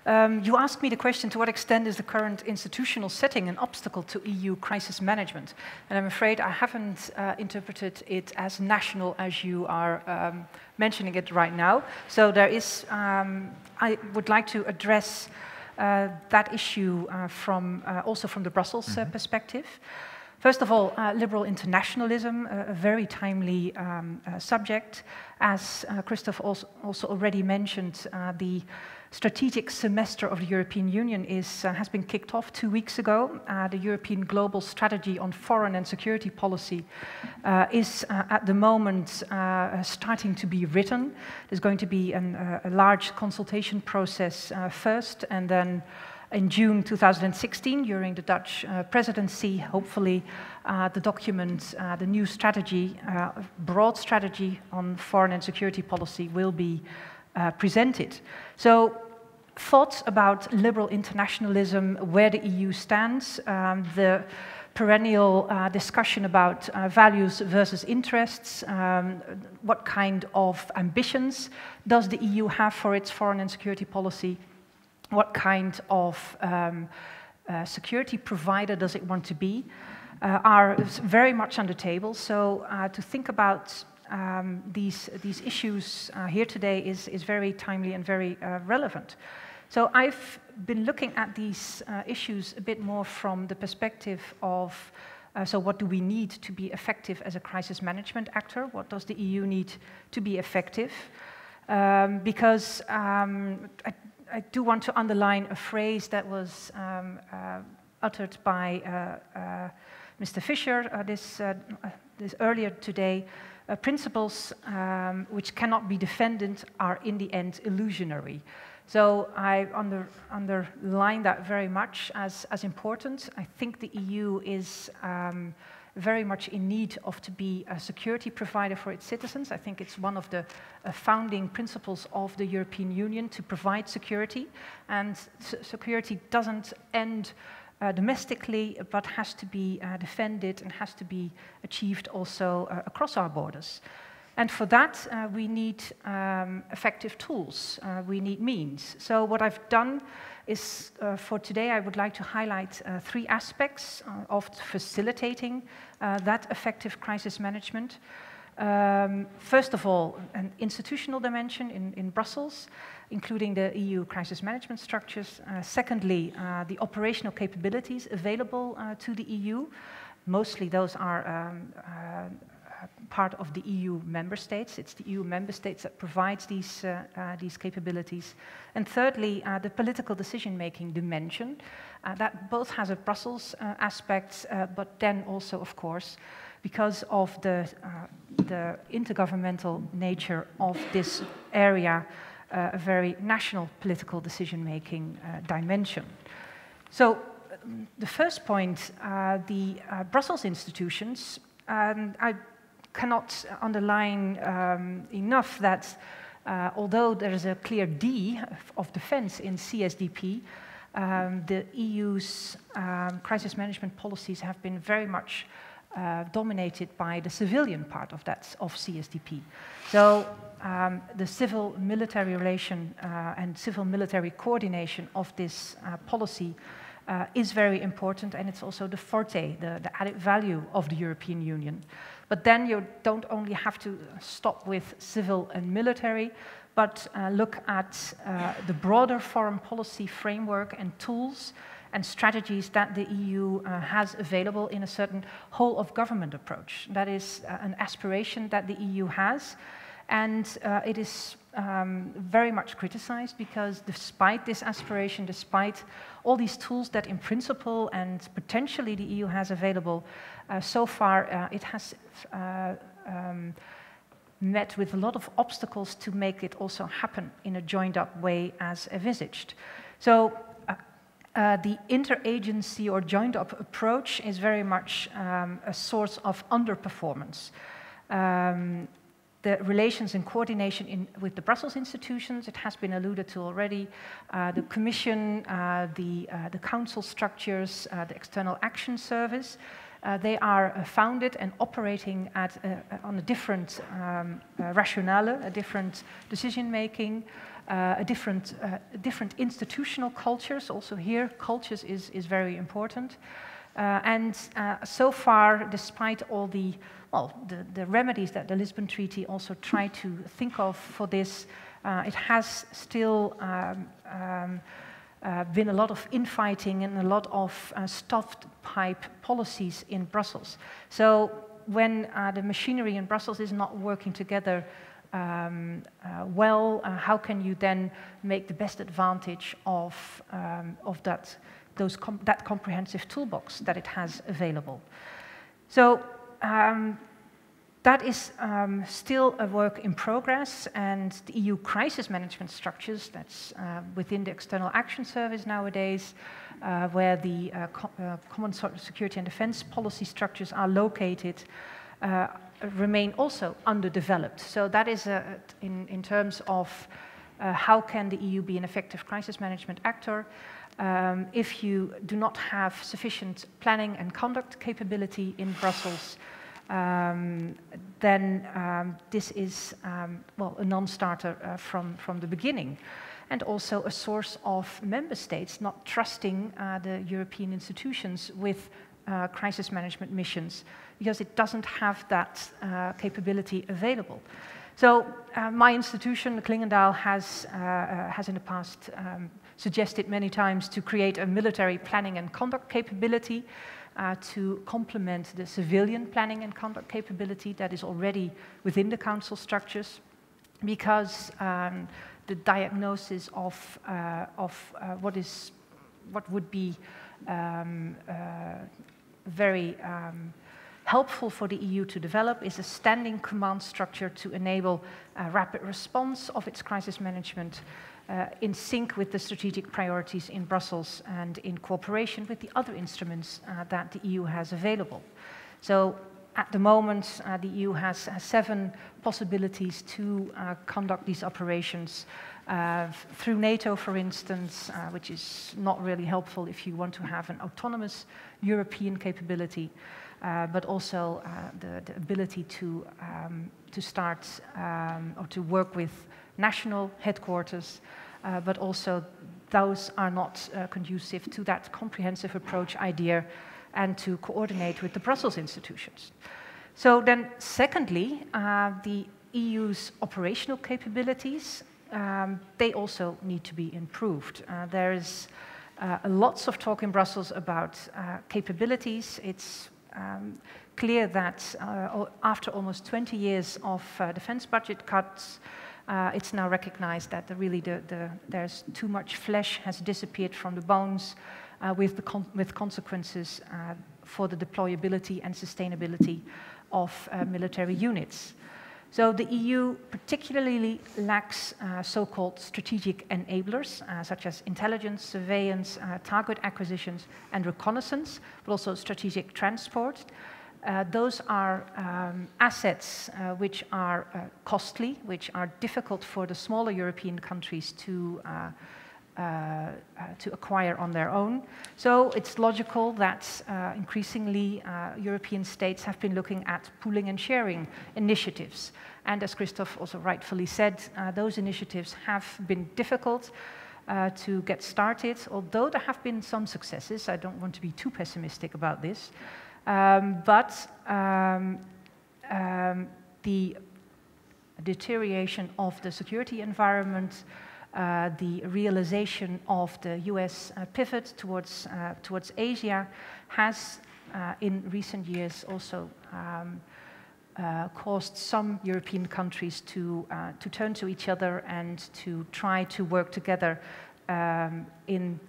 You asked me the question, to what extent is the current institutional setting an obstacle to EU crisis management? And I'm afraid I haven't interpreted it as national as you are mentioning it right now. So there is, I would like to address that issue also from the Brussels perspective. First of all, liberal internationalism, a very timely subject. As Christoph also already mentioned, the strategic semester of the European Union has been kicked off 2 weeks ago. The European Global Strategy on Foreign and Security Policy is at the moment starting to be written. There's going to be a large consultation process first, and then in June 2016, during the Dutch presidency, hopefully the document, the new strategy, broad strategy on foreign and security policy will be presented. So thoughts about liberal internationalism, where the EU stands, the perennial discussion about values versus interests, what kind of ambitions does the EU have for its foreign and security policy, what kind of security provider does it want to be, are very much on the table. So to think about these issues here today is very timely and very relevant. So I've been looking at these issues a bit more from the perspective of, so what do we need to be effective as a crisis management actor? What does the EU need to be effective? Because I do want to underline a phrase that was uttered by Mr. Fischer this earlier today. Principles which cannot be defended are in the end illusionary. So I underline that very much as important. I think the EU is very much in need of to be a security provider for its citizens. I think it's one of the founding principles of the European Union to provide security, and security doesn't end domestically, but has to be defended and has to be achieved also across our borders. And for that, we need effective tools, we need means. So what I've done is, for today, I would like to highlight 3 aspects of facilitating that effective crisis management. First of all, an institutional dimension in Brussels, including the EU crisis management structures. Secondly, the operational capabilities available to the EU. Mostly those are part of the EU member states. It's the EU member states that provides these capabilities. And thirdly, the political decision-making dimension. That both has a Brussels aspect, but then also, of course, because of the intergovernmental nature of this area, a very national political decision-making dimension. So the first point, the Brussels institutions, I cannot underline enough that although there is a clear D of defense in CSDP, the EU's crisis management policies have been very much dominated by the civilian part of CSDP. So the civil-military relation and civil-military coordination of this policy is very important, and it's also the forte, the added value of the European Union. But then you don't only have to stop with civil and military, but look at the broader foreign policy framework and tools and strategies that the EU has available in a certain whole-of-government approach. That is an aspiration that the EU has, and it is very much criticized because despite this aspiration, despite all these tools that in principle and potentially the EU has available, so far it has met with a lot of obstacles to make it also happen in a joined-up way as envisaged. So the interagency or joined-up approach is very much a source of underperformance. The relations and coordination with the Brussels institutions, it has been alluded to already, the Commission, the Council structures, the External Action Service, They are founded and operating on a different rationale, a different decision-making, different institutional cultures. Also here, cultures is very important. And so far, despite all the remedies that the Lisbon Treaty also tried to think of for this, it has still been a lot of infighting and a lot of stuffed pipe policies in Brussels. So when the machinery in Brussels is not working together well, how can you then make the best advantage of that comprehensive toolbox that it has available? So that is still a work in progress, and the EU crisis management structures, that's within the External Action Service nowadays, where the common security and defense policy structures are located, remain also underdeveloped. So that is in terms of how can the EU be an effective crisis management actor. If you do not have sufficient planning and conduct capability in Brussels, then this is a non-starter from the beginning, and also a source of member states not trusting the European institutions with crisis management missions, because it doesn't have that capability available. So my institution, the Clingendael, has in the past suggested many times to create a military planning and conduct capability to complement the civilian planning and conduct capability that is already within the council structures, because the diagnosis of what would be very helpful for the EU to develop is a standing command structure to enable rapid response of its crisis management in sync with the strategic priorities in Brussels and in cooperation with the other instruments that the EU has available. So at the moment, the EU has 7 possibilities to conduct these operations through NATO, for instance, which is not really helpful if you want to have an autonomous European capability, but also the ability to start or to work with national headquarters, but also those are not conducive to that comprehensive approach idea and to coordinate with the Brussels institutions. So then secondly, the EU's operational capabilities, they also need to be improved. There is lots of talk in Brussels about capabilities. It's clear that after almost 20 years of defense budget cuts, it's now recognized that there's too much flesh has disappeared from the bones, with consequences for the deployability and sustainability of military units. So the EU particularly lacks so-called strategic enablers, such as intelligence, surveillance, target acquisitions, and reconnaissance, but also strategic transport. Those are assets which are costly, which are difficult for the smaller European countries to acquire on their own. So it's logical that increasingly European states have been looking at pooling and sharing initiatives. And as Christoph also rightfully said, those initiatives have been difficult to get started, although there have been some successes. I don't want to be too pessimistic about this. But the deterioration of the security environment, the realization of the US pivot towards Asia has in recent years also caused some European countries to turn to each other and to try to work together in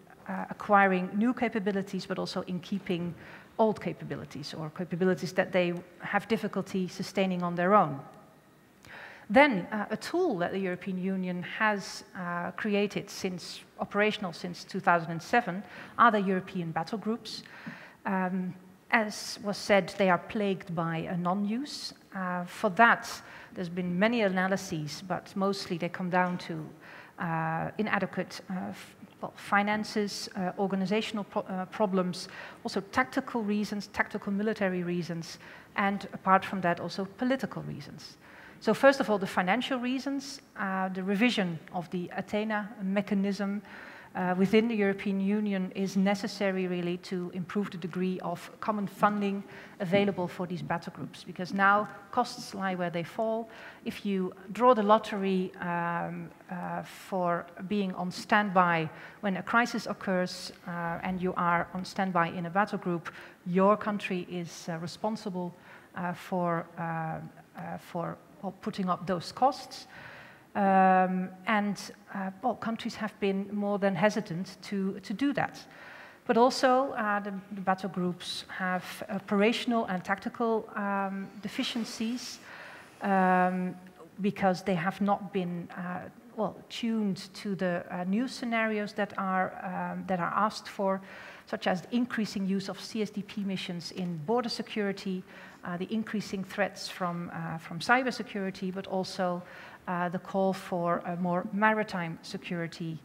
acquiring new capabilities, but also in keeping old capabilities or capabilities that they have difficulty sustaining on their own. Then a tool that the European Union has created operational since 2007 are the European battle groups. As was said, they are plagued by a non-use. For that, there's been many analyses, but mostly they come down to inadequate finances, organizational problems, also tactical reasons, tactical military reasons, and apart from that, also political reasons. So first of all, the financial reasons, the revision of the Athena mechanism within the European Union is necessary really to improve the degree of common funding available for these battle groups, because now costs lie where they fall. If you draw the lottery for being on standby when a crisis occurs and you are on standby in a battle group, your country is responsible for putting up those costs. Countries have been more than hesitant to do that. But also, the battle groups have operational and tactical deficiencies because they have not been tuned to the new scenarios that are asked for, such as the increasing use of CSDP missions in border security, the increasing threats from cybersecurity, but also the call for more maritime security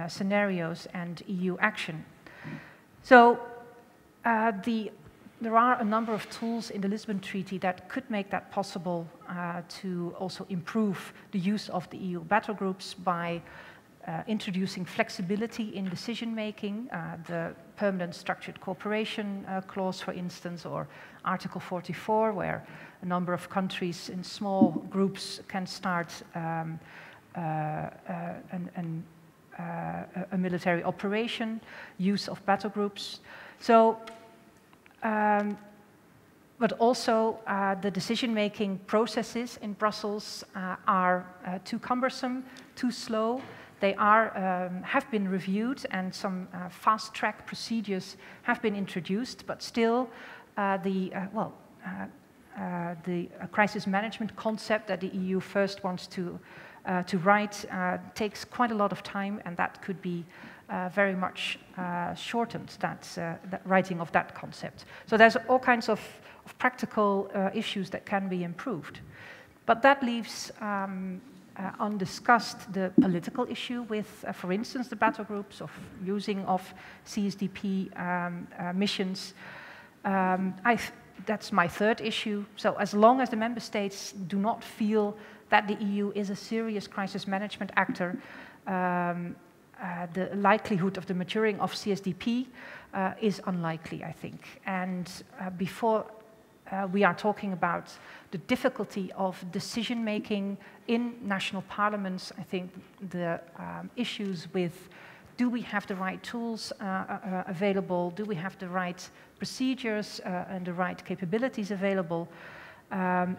scenarios and EU action. So there are a number of tools in the Lisbon Treaty that could make that possible to also improve the use of the EU battle groups by introducing flexibility in decision-making, the permanent structured cooperation clause, for instance, or Article 44, where a number of countries in small groups can start a military operation, use of battle groups. So, but also the decision-making processes in Brussels are too cumbersome, too slow. They have been reviewed, and some fast-track procedures have been introduced, but still the crisis management concept that the EU first wants to write takes quite a lot of time, and that could be very much shortened, that writing of that concept. So there's all kinds of practical issues that can be improved. But that leaves undiscussed the political issue with, for instance, the battle groups, of using of CSDP missions. That's my third issue. So as long as the member states do not feel that the EU is a serious crisis management actor, the likelihood of the maturing of CSDP is unlikely, I think. And before we are talking about the difficulty of decision-making in national parliaments, I think the issues with do we have the right tools available, do we have the right procedures and the right capabilities available,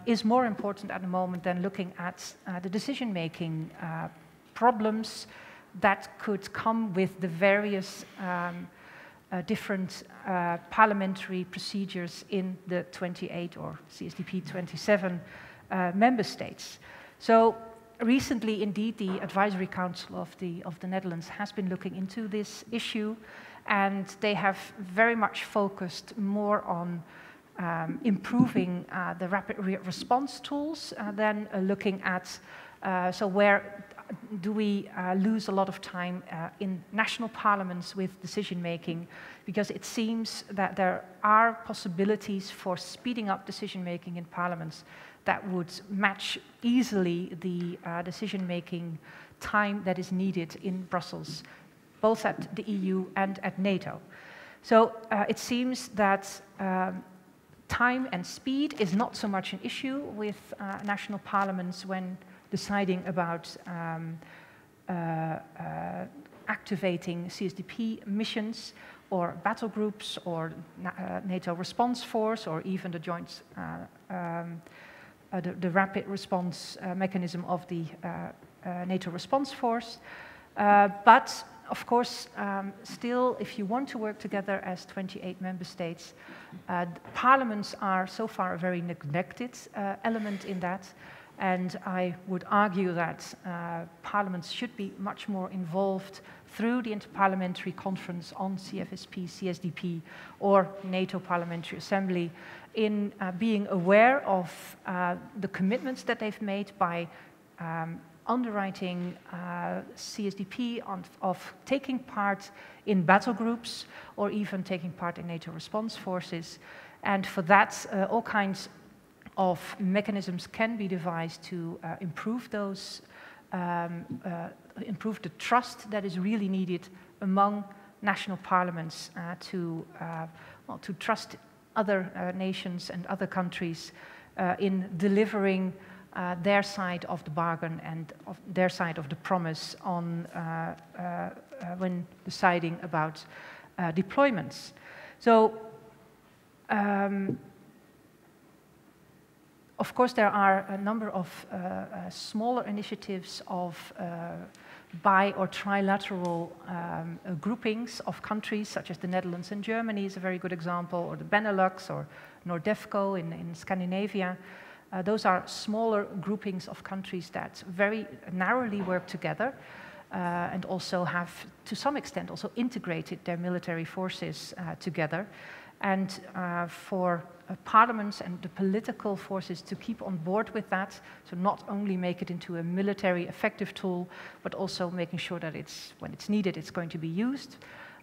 is more important at the moment than looking at the decision-making problems that could come with the various different parliamentary procedures in the 28 or CSDP 27 member states. So recently, indeed, the Advisory Council of the Netherlands has been looking into this issue, and they have very much focused more on improving the rapid response tools than looking at so where do we lose a lot of time in national parliaments with decision-making, because it seems that there are possibilities for speeding up decision-making in parliaments that would match easily the decision-making time that is needed in Brussels, both at the EU and at NATO. So it seems that time and speed is not so much an issue with national parliaments when deciding about activating CSDP missions or battle groups or NATO response force or even the joint, the rapid response mechanism of the NATO response force. But of course, still, if you want to work together as 28 member states, parliaments are so far a very neglected element in that. And I would argue that parliaments should be much more involved through the Interparliamentary Conference on CFSP, CSDP, or NATO Parliamentary Assembly in being aware of the commitments that they've made by underwriting CSDP, of taking part in battle groups, or even taking part in NATO response forces. And for that, all kinds of mechanisms can be devised to improve those, improve the trust that is really needed among national parliaments to trust other nations and other countries in delivering their side of the bargain and their side of the promise on when deciding about deployments. So, of course, there are a number of smaller initiatives of bi- or trilateral groupings of countries, such as the Netherlands and Germany is a very good example, or the Benelux, or Nordefco in Scandinavia. Those are smaller groupings of countries that very narrowly work together and also have, to some extent, also integrated their military forces together. And for parliaments and the political forces to keep on board with that, so not only make it into a military effective tool, but also making sure that when it's needed, it's going to be used.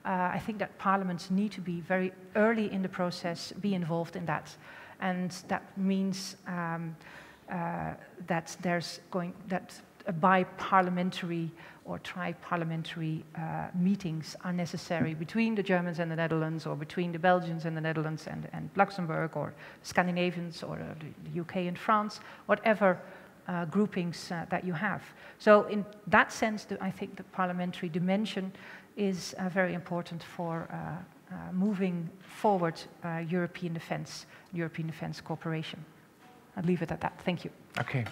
I think that parliaments need to be very early in the process, be involved in that. And that means that bi-parliamentary or tri-parliamentary meetings are necessary between the Germans and the Netherlands, or between the Belgians and the Netherlands and Luxembourg, or Scandinavians, or the UK and France, whatever groupings that you have. So in that sense, I think the parliamentary dimension is very important for moving forward European defense cooperation. I'll leave it at that. Thank you. Okay.